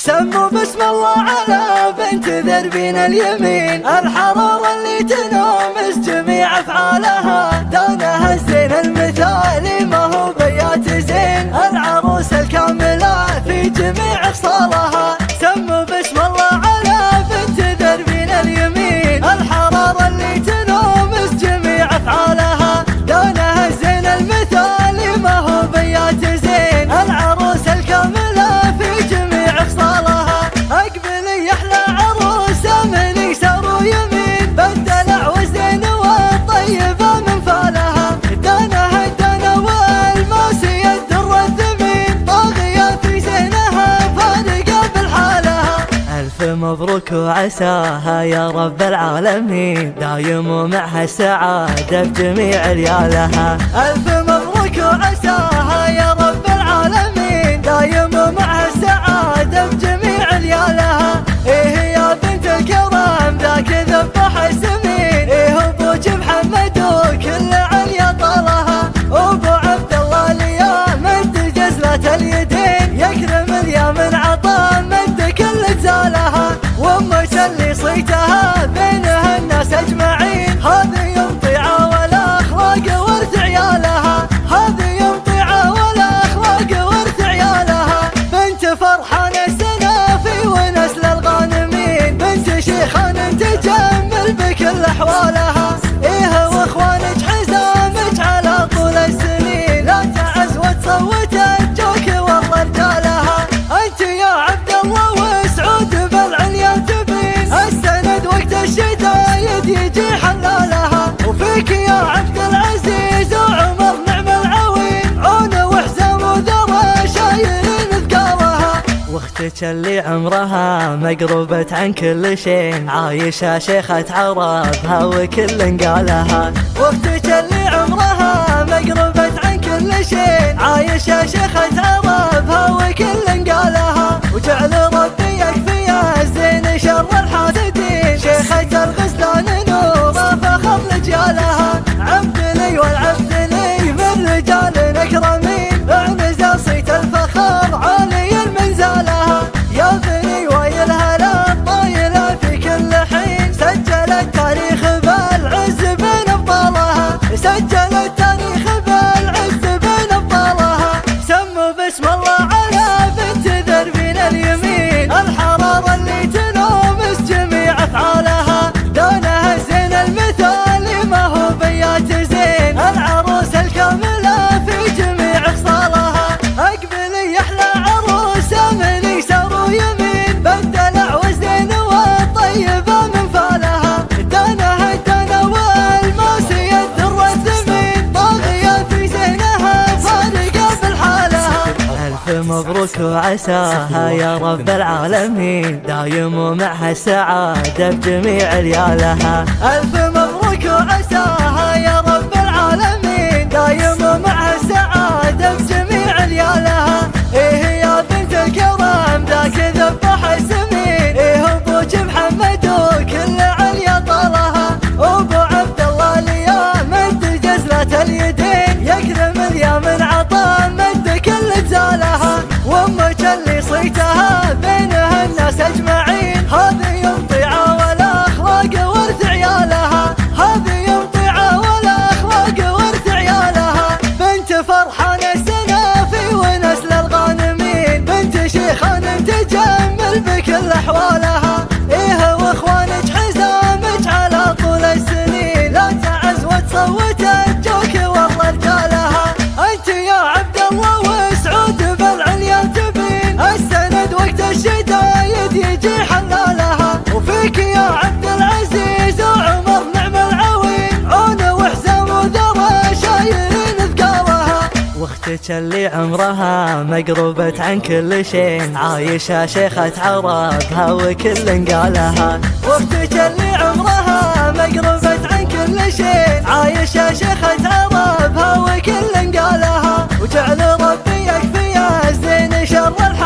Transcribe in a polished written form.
سموا بسم الله على بنت ذربين اليمين، الحرارة اللي تنومس جميع افعالها، دونها الزين المثالي ما هو بيات زين، العروس الكاملة في جميع خصالها. سموا بسم الله على بنت ذربين اليمين، الحرارة اللي تنومس جميع افعالها، دونها الزين المثالي ما هو بيات زين، العروس الكاملة في جميع خصالها. اقبلي احلى عروسة من يسار ويمين، بالدلع والزين والطيبة من فالها، دانها الدنا والموسي الدر الثمين، طاغية في زينها فارقة بالحالها. الف مبروك وعساها يا رب العالمين، دايم ومعها السعادة بجميع ريالها. الف مبروك وعساها يا رب العالمين، دايم ومعها السعادة بجميع ريالها. ايه يا بنت الكرم ذاك ذبح السمين، ايه ابوك محمد وكل عليا طالها، ابو عبد الله اليوم مد جزلة اليدين، يكرم اليوم عطا مد كل جزالها، وامك اللي صيتها بينها الناس اجمعين، هذه يوم طيعة والاخلاق ورث عيالها، هذه يوم طيعة والاخلاق ورث عيالها. بنت فرحان السنافي ونسل الغانمين، بنت شيخان تجمل بكل احوالها، ايه واخوانك حزامك على طول السنين، لا تعز وتصوت الجوك والله رجالها. انت يا عبد الله وسعود بالعليا تبين، السند وقت الشدايد يجي حلالها، وفيك يا عبد العزيز وعمر نعم العوين، عون وحزام وذرى شايلين ثقالها. واختك اللي عمرها مقربت عن كل شيء، عايشة شيخة عربها وكل قالها. واختك اللي عمرها مقربت عن كل شيء، عايشة شيخة عربها وكل قالها، وجعل ربي يكفيها الزين شر الحاسدين، شيخة الغزلان نورة فخر لجالها. عبدلي والعبدلي من رجال اكرمين، اعنز صيت الفخر عالي المنزالها، يا بني ويلها الطايلة في كل حين، سجلت تاريخ بالعز بين ابطالها، سجلت تاريخ بالعز بين ابطالها. سموا بسم الله على بنت ذربين اليمين، الحرارة اللي تنومس جميع افعالها، دونها الزين المثالي ما هو بيات زين، العروس الكاملة في جميع خصالها. اقبلي احلى عروسة من يسار ويمين، بالدلع والزين والطيبة من فالها، دانها الدنا والموسي الدر الثمين، طاغية في زينها فارقة بالحالها. الف مبروك وعساها يا رب العالمين، دايم ومعها السعادة بجميع ريالها. الف مبروك وعساها يا رب العالمين، دايم ومعها السعادة بجميع ريالها. ايه يا بنت الكرم ذاك ذبح السمين، ايه ابوك محمد وكل عليا طالها، ابو عبد الله اليوم مد جزلة اليدين، يكرم اليوم عطا مد كل جزالها، وامك اللي صيتها بينها الناس اجمعين، هذه يوم طيعة والاخلاق ورث عيالها، هذه يوم طيعة والاخلاق ورث عيالها. بنت فرحان السنافي ونسل الغانمين، بنت شيخان تجمل بكل احوالها، ايه واخوانك حزامك على طول السنين، لا تعز وتصوت الجوك والله رجالها. انت يا عبد الله وسعود بالعليا تبين، السند وقت الشدايد يجي حلالها، وفيك يا عبد العزيز وعمر نعم العوين، عون وحزام وذرى شايلين ثقالها. واختك اللي عمرها مقربت عن كل شيء، عايشة شيخة عربها وكل قالها. واختك اللي عمرها مقربت عن كل شيء، عايشة شيخة عربها وكل قالها، وجعل ربي يكفيها الزين شر الحاسدين،